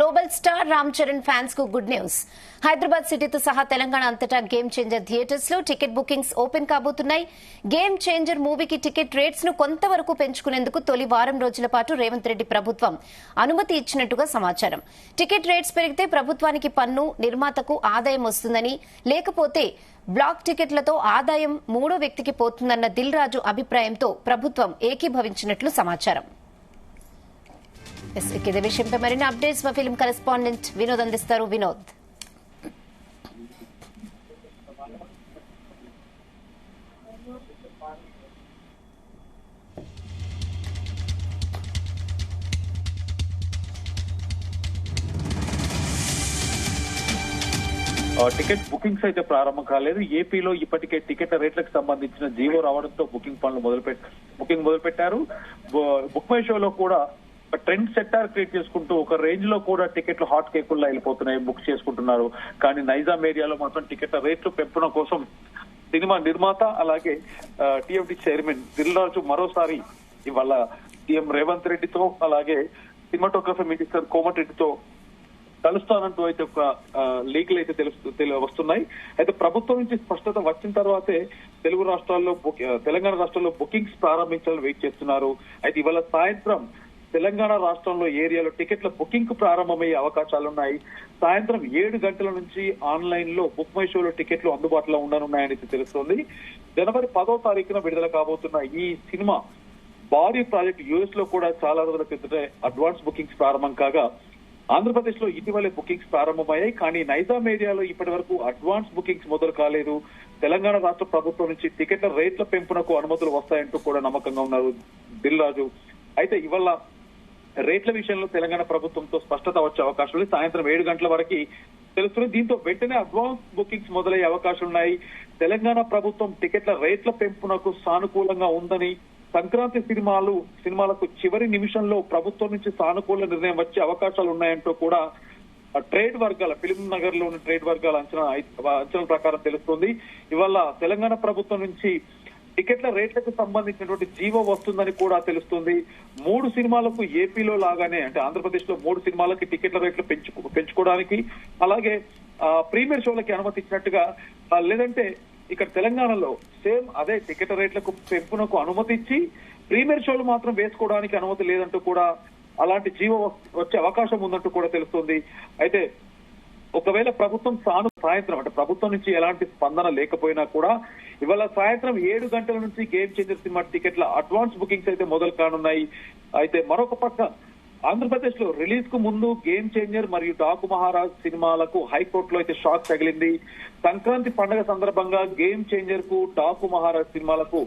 Global star Ram Charan fans కు good news. Hyderabad సిటీతో సహా తెలంగాణ అంతటా గేమ్ చేంజర్ థియేటర్స్ లో టికెట్ బుకింగ్స్ ఓపెన్ కాబోతున్నాయి. గేమ్ చేంజర్ మూవీకి టికెట్ రేట్స్ ను కొంతవరకు పెంచుకునేందుకు తొలి వారం రోజుల పాటు రేవంత్ రెడ్డి ప్రభుత్వం అనుమతి ఇచ్చినట్టుగా సమాచారం. టికెట్ రేట్స్ పెరిగితే ప్రభుత్వానికి పన్ను, నిర్మాతకు ఆదాయం వస్తుందని, లేకపోతే బ్లాక్ టికెట్లతో ఆదాయం మూడో వ్యక్తికి పోతుందన్న దిల్ రాజు అభిప్రాయంతో ప్రభుత్వం ఏకీభవించినట్లు సమాచారం. ఇదే విషయంపై మరిన్ని అప్డేట్స్ మా ఫిల్మ్ కరెస్పాండెంట్ వినోద్ అందిస్తారు. వినోద్, టికెట్ బుకింగ్స్ అయితే ప్రారంభం కాలేదు. ఏపీలో ఇప్పటికే టికెట్ల రేట్లకు సంబంధించిన జీవో రావడంతో బుకింగ్ పనులు మొదలుపెట్టారు. బుక్ మై షోలో కూడా ట్రెండ్ సెక్టార్ క్రియేట్ చేసుకుంటూ ఒక రేంజ్ లో కూడా టికెట్లు హాట్ కేకుల్లా వెళ్ళిపోతున్నాయి, బుక్ చేసుకుంటున్నారు. కానీ నైజాం ఏరియాలో మాత్రం టికెట్ల రేట్లు పెంపున కోసం సినిమా నిర్మాత అలాగే టీఎఫ్డీ చైర్మన్ దిల్ రాజు మరోసారి ఇవాళ సీఎం రేవంత్ రెడ్డితో అలాగే సినిమాటోగ్రఫీ మినిస్టర్ కోమటిరెడ్డితో కలుస్తానంటూ అయితే ఒక లీకులు అయితే వస్తున్నాయి. అయితే ప్రభుత్వం నుంచి స్పష్టత వచ్చిన తర్వాతే తెలంగాణ రాష్ట్రాల్లో బుకింగ్స్ ప్రారంభించాలని వెయిట్ చేస్తున్నారు. అయితే ఇవాళ సాయంత్రం తెలంగాణ రాష్ట్రంలో ఏరియాలో టికెట్ల బుకింగ్ ప్రారంభమయ్యే అవకాశాలున్నాయి. సాయంత్రం 7 గంటల నుంచి ఆన్లైన్ లో బుక్ మై షోలో టికెట్లు అందుబాటులో ఉండనున్నాయని తెలుస్తోంది. జనవరి 10వ తారీఖున విడుదల కాబోతున్న ఈ సినిమా భారీ ప్రాజెక్ట్ యుఎస్ లో కూడా చాలా రోజుల క్రితమే అడ్వాన్స్ బుకింగ్స్ ప్రారంభం కాగా ఆంధ్రప్రదేశ్ లో ఇటీవలే బుకింగ్స్ ప్రారంభమయ్యాయి. కానీ నైజాం ఏరియాలో ఇప్పటి వరకు అడ్వాన్స్ బుకింగ్స్ మొదలు కాలేదు. తెలంగాణ రాష్ట్ర ప్రభుత్వం నుంచి టికెట్ల రేట్ల పెంపునకు అనుమతులు వస్తాయంటూ కూడా నమ్మకంగా ఉన్నారు దిల్ రాజు. అయితే ఇవాళ రేట్ల విషయంలో తెలంగాణ ప్రభుత్వంతో స్పష్టత వచ్చే అవకాశం ఉంది. సాయంత్రం 7 గంటల వరకు తెలుస్తుంది. దీంతో వెంటనే అడ్వాన్స్ బుకింగ్స్ మొదలయ్యే అవకాశం ఉన్నాయి. తెలంగాణ ప్రభుత్వం టికెట్ల రేట్ల పెంపునకు సానుకూలంగా ఉందని, సంక్రాంతి సినిమాలకు చివరి నిమిషంలో ప్రభుత్వం నుంచి సానుకూల నిర్ణయం వచ్చే అవకాశాలు ఉన్నాయంటూ కూడా ట్రేడ్ వర్గాల ఫిల్మ్ నగర్ లోని ట్రేడ్ వర్గాల అంచనా ప్రకారం తెలుస్తుంది. ఇవాళ తెలంగాణ ప్రభుత్వం నుంచి టికెట్ల రేట్లకు సంబంధించినటువంటి జీవో వస్తుందని కూడా తెలుస్తుంది. 3 సినిమాలకు ఏపీలో లాగానే అంటే ఆంధ్రప్రదేశ్ లో 3 సినిమాలకి టికెట్ల రేట్లు పెంచుకోవడానికి అలాగే ప్రీమియర్ షోలకి అనుమతి ఇచ్చినట్టుగా, లేదంటే ఇక్కడ తెలంగాణలో సేమ్ అదే టికెట్ రేట్లకు పెంపునకు అనుమతి ఇచ్చి ప్రీమియర్ షోలు మాత్రం వేసుకోవడానికి అనుమతి లేదంటూ కూడా అలాంటి జీవో వచ్చే అవకాశం ఉందంటూ కూడా తెలుస్తుంది. అయితే ఒకవేళ ప్రభుత్వం సాయంత్రం అంటే ప్రభుత్వం నుంచి ఎలాంటి స్పందన లేకపోయినా కూడా ఇవాళ సాయంత్రం 7 గంటల నుంచి గేమ్ చేంజర్ సినిమా టికెట్ల అడ్వాన్స్ బుకింగ్స్ అయితే మొదలు కానున్నాయి. అయితే మరొక పక్క ఆంధ్రప్రదేశ్ లో రిలీజ్ కు ముందు గేమ్ చేంజర్ మరియు డాకు మహారాజ్ సినిమాలకు హైకోర్టులో అయితే షాక్ తగిలింది. సంక్రాంతి పండుగ సందర్భంగా గేమ్ చేంజర్ కు డాకు మహారాజ్ సినిమాలకు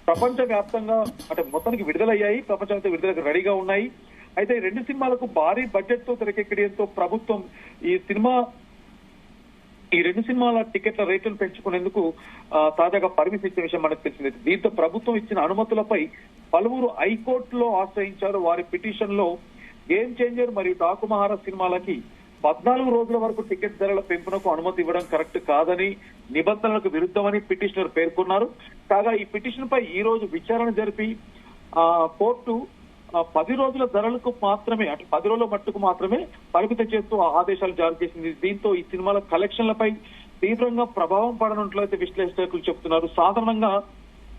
ప్రపంచ వ్యాప్తంగా అంటే మొత్తానికి విడుదలయ్యాయి, ప్రపంచంతో విడుదలకు రెడీగా ఉన్నాయి. అయితే 2 సినిమాలకు భారీ బడ్జెట్ తో తెరకెక్కడంతో ప్రభుత్వం ఈ 2 సినిమాల టికెట్ల రేట్లను పెంచుకునేందుకు తాజాగా పర్మిషన్ ఇచ్చే విషయం మనకు తెలిసింది. దీంతో ప్రభుత్వం ఇచ్చిన అనుమతులపై పలువురు హైకోర్టులో ఆశ్రయించారు. వారి పిటిషన్ లో గేమ్ చేంజర్ మరియు డాకు మహారాజ్ సినిమాలకి 14 రోజుల వరకు టికెట్ ధరల పెంపునకు అనుమతి ఇవ్వడం కరెక్ట్ కాదని, నిబంధనలకు విరుద్ధమని పిటిషనర్ పేర్కొన్నారు. కాగా ఈ పిటిషన్ పై ఈ రోజు విచారణ జరిపి కోర్టు 10 రోజుల ధరలకు మాత్రమే అంటే 10 రోజుల మట్టుకు మాత్రమే పరిమితం చేస్తూ ఆదేశాలు జారీ చేసింది. దీంతో ఈ సినిమాల కలెక్షన్లపై తీవ్రంగా ప్రభావం పడనున్నట్లయితే విశ్లేషకులు చెబుతున్నారు. సాధారణంగా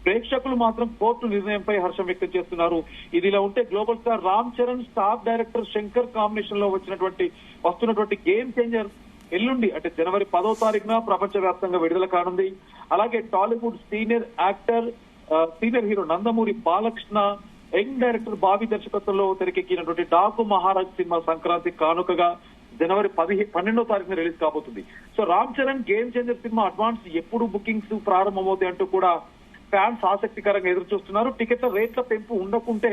ప్రేక్షకులు మాత్రం కోర్టు నిర్ణయంపై హర్షం వ్యక్తం చేస్తున్నారు. ఇదిలా ఉంటే global star Ram Charan, star director Shankar combination లో వస్తున్నటువంటి గేమ్ చేంజర్ ఎల్లుండి అంటే జనవరి 10వ తారీఖున ప్రపంచ వ్యాప్తంగా విడుదల కానుంది. అలాగే Tollywood senior hero Nandamuri Balakrishna, young director Bobby దర్శకత్వంలో తెరకెక్కినటువంటి డాకు మహారాజ్ సినిమా సంక్రాంతి కానుకగా జనవరి 12వ తారీఖున రిలీజ్ కాబోతుంది. So Ram Charan game changer cinema advance ఎప్పుడు బుకింగ్స్ ప్రారంభమవుతాయి అంటూ కూడా ఫ్యాన్స్ ఆసక్తికరంగా ఎదురు చూస్తున్నారు. టికెట్ల రేట్ల పెంపు ఉండకుంటే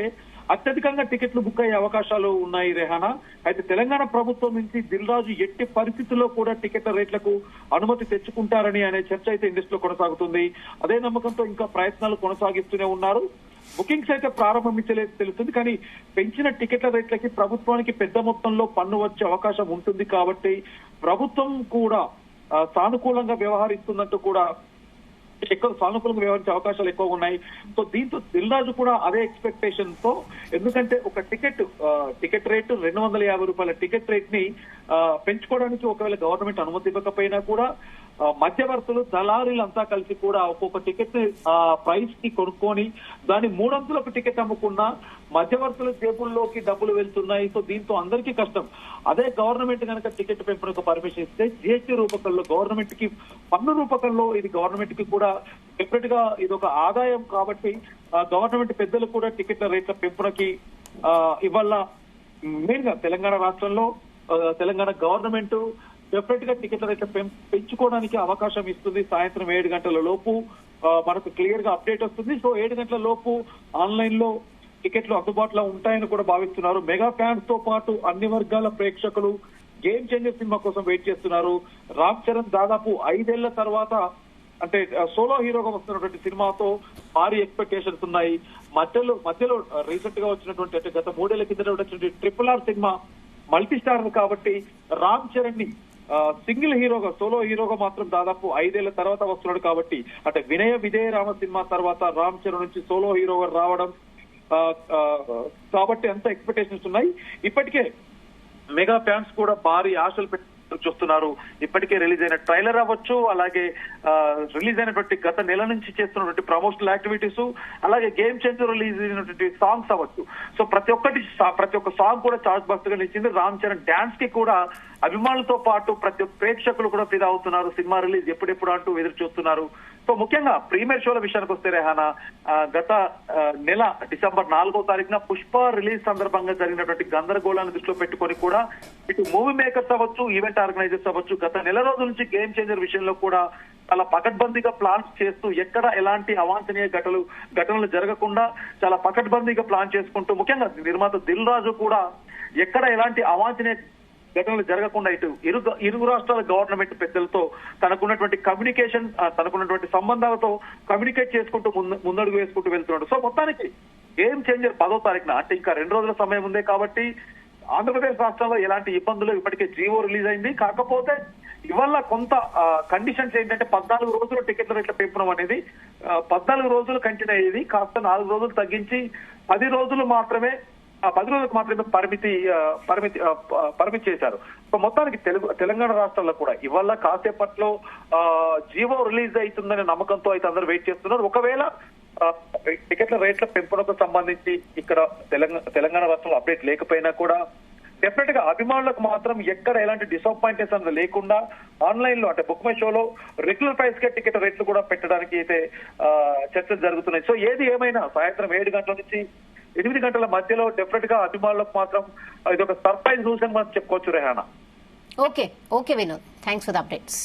అత్యధికంగా టికెట్లు బుక్ అయ్యే అవకాశాలు ఉన్నాయి రెహానా. అయితే తెలంగాణ ప్రభుత్వం నుంచి దిల్ రాజు ఎట్టి పరిస్థితుల్లో కూడా టికెట్ల రేట్లకు అనుమతి తెచ్చుకుంటారని అనే చర్చ అయితే ఇండస్ట్రీలో కొనసాగుతుంది. అదే నమ్మకంతో ఇంకా ప్రయత్నాలు కొనసాగిస్తూనే ఉన్నారు. బుకింగ్స్ అయితే ప్రారంభించలేదు తెలుస్తుంది. కానీ పెంచిన టికెట్ల రేట్లకి ప్రభుత్వానికి పెద్ద మొత్తంలో పన్ను వచ్చే అవకాశం ఉంటుంది కాబట్టి ప్రభుత్వం కూడా సానుకూలంగా వ్యవహరిస్తున్నట్టు కూడా ఎక్కువ సానుకూలంగా వ్యవహరించే అవకాశాలు ఎక్కువగా ఉన్నాయి. సో దీంతో దిల్ రాజు కూడా అదే ఎక్స్పెక్టేషన్ తో, ఎందుకంటే ఒక టికెట్ రేటు ₹250 టికెట్ రేట్ ని పెంచుకోవడానికి ఒకవేళ గవర్నమెంట్ అనుమతి ఇవ్వకపోయినా కూడా మధ్యవర్తులు దళారీలు అంతా కలిసి కూడా ఒక్కొక్క టికెట్ ని ప్రైస్ కి కొనుక్కొని దాన్ని 300లకు టికెట్ అమ్ముకున్నా మధ్యవర్తుల జేబుల్లోకి డబ్బులు వెళ్తున్నాయి. సో దీంతో అందరికీ కష్టం. అదే గవర్నమెంట్ కనుక టికెట్ పెంపునకు పర్మిషన్ ఇస్తే జీఎస్టీ రూపకంలో గవర్నమెంట్ కి పన్ను రూపకంలో ఇది గవర్నమెంట్ కి కూడా సెపరేట్ గా ఇది ఒక ఆదాయం కాబట్టి గవర్నమెంట్ పెద్దలు కూడా టికెట్ల రేట్ల పెంపునకి ఇవాళ మెయిన్ గా తెలంగాణ రాష్ట్రంలో తెలంగాణ గవర్నమెంట్ డెఫినెట్ గా టికెట్ల రేట్ల పెంచుకోవడానికి అవకాశం ఇస్తుంది. సాయంత్రం 7 గంటల లోపు మనకు క్లియర్ గా అప్డేట్ వస్తుంది. సో 7 గంటల లోపు ఆన్లైన్ లో టికెట్లు అందుబాటులో ఉంటాయని కూడా భావిస్తున్నారు. మెగా ఫ్యాన్స్ తో పాటు అన్ని వర్గాల ప్రేక్షకులు గేమ్ చేంజర్ సినిమా కోసం వెయిట్ చేస్తున్నారు. రామ్ చరణ్ దాదాపు 5 ఏళ్ల తర్వాత అంటే సోలో హీరోగా వస్తున్నటువంటి సినిమాతో భారీ ఎక్స్పెక్టేషన్స్ ఉన్నాయి. మధ్యలో రీసెంట్ గా వచ్చినటువంటి అంటే గత 3 ఏళ్ల కింద వచ్చినటువంటి RRR సినిమా మల్టీ స్టార్ కాబట్టి రామ్ చరణ్ ని సింగిల్ హీరోగా సోలో హీరోగా మాత్రం దాదాపు 5 ఏళ్ల తర్వాత వస్తున్నాడు కాబట్టి అంటే వినయ విధేయ రామ సినిమా తర్వాత రామ్ చరణ్ నుంచి సోలో హీరోగా రావడం కాబట్టి అంత ఎక్స్పెక్టేషన్స్ ఉన్నాయి. ఇప్పటికే మెగా ఫ్యాన్స్ కూడా భారీ ఆశలు పెట్టి చూస్తున్నారు. ఇప్పటికే రిలీజ్ అయిన ట్రైలర్ అవ్వచ్చు, అలాగే రిలీజ్ అయినటువంటి గత నెల నుంచి చేస్తున్నటువంటి ప్రమోషనల్ యాక్టివిటీస్, అలాగే గేమ్ చేంజర్ రిలీజ్ అయినటువంటి సాంగ్స్ అవ్వచ్చు. సో ప్రతి ఒక్క సాంగ్ కూడా చార్ట్ బస్టర్ గా నిలిచింది. రామ్ చరణ్ డాన్స్ కి కూడా అభిమానులతో పాటు ప్రతి ప్రేక్షకులు కూడా ఫిదా అవుతున్నారు. సినిమా రిలీజ్ ఎప్పుడెప్పుడు అంటూ ఎదురు చూస్తున్నారు. సో ముఖ్యంగా ప్రీమియర్ షోల విషయానికి వస్తే రెహానా, గత నెల డిసెంబర్ 4వ తారీఖున పుష్ప రిలీజ్ సందర్భంగా జరిగినటువంటి గందరగోళాన్ని దృష్టిలో పెట్టుకొని కూడా ఇటు మూవీ మేకర్స్ అవ్వచ్చు, ఈవెంట్ ఆర్గనైజర్స్ అవ్వచ్చు, గత నెల రోజుల నుంచి గేమ్ చేంజర్ విషయంలో కూడా చాలా పకడ్బందీగా ప్లాన్స్ చేస్తూ ఎక్కడ ఎలాంటి అవాంఛనీయ ఘటనలు జరగకుండా చాలా పకడ్బందీగా ప్లాన్ చేసుకుంటూ ముఖ్యంగా నిర్మాత దిల్ రాజు కూడా ఎక్కడ ఎలాంటి అవాంఛనీయ ఘటనలు జరగకుండా ఇటు ఇరు రాష్ట్రాల గవర్నమెంట్ పెద్దలతో తనకున్నటువంటి కమ్యూనికేషన్ తనకున్నటువంటి సంబంధాలతో కమ్యూనికేట్ చేసుకుంటూ ముందడుగు వేసుకుంటూ వెళ్తున్నాడు. సో మొత్తానికి గేమ్ చేంజర్ 10వ తారీఖున అంటే ఇంకా 2 రోజుల సమయం ఉంది కాబట్టి ఆంధ్రప్రదేశ్ రాష్ట్రంలో ఎలాంటి ఇబ్బందులు ఇప్పటికే జీవో రిలీజ్ అయింది. కాకపోతే ఇవాళ కొంత కండిషన్స్ ఏంటంటే 14 రోజులు టికెట్ల రేట్ల పెంపడం అనేది 14 రోజులు కంటిన్యూ అయ్యేది కాస్త 4 రోజులు తగ్గించి 10 రోజులకు మాత్రమే పరిమితి చేశారు. సో మొత్తానికి తెలంగాణ రాష్ట్రాల్లో కూడా ఇవాళ కాసేపట్లో జీవో రిలీజ్ అవుతుందనే నమ్మకంతో అయితే అందరూ వెయిట్ చేస్తున్నారు. ఒకవేళ టికెట్ల రేట్ల పెంపునకు సంబంధించి ఇక్కడ తెలంగాణ రాష్ట్రంలో అప్డేట్ లేకపోయినా కూడా డెఫినెట్ గా అభిమానులకు మాత్రం ఎక్కడ ఎలాంటి డిసప్పాయింట్నెస్ అనేది లేకుండా ఆన్లైన్ లో అంటే బుక్ మై షోలో రెగ్యులర్ ప్రైస్ కే టికెట్ రేట్లు కూడా పెట్టడానికి అయితే చర్చలు జరుగుతున్నాయి. సో ఏది ఏమైనా సాయంత్రం 7 గంటల నుంచి 8 గంటల మధ్యలో డెఫినెట్ గా అభిమానులకు మాత్రం ఇది ఒక సర్ప్రైజ్ న్యూస్ అని మనం చెప్పుకోవచ్చు Rehana. Okay Vinod, thanks for the updates.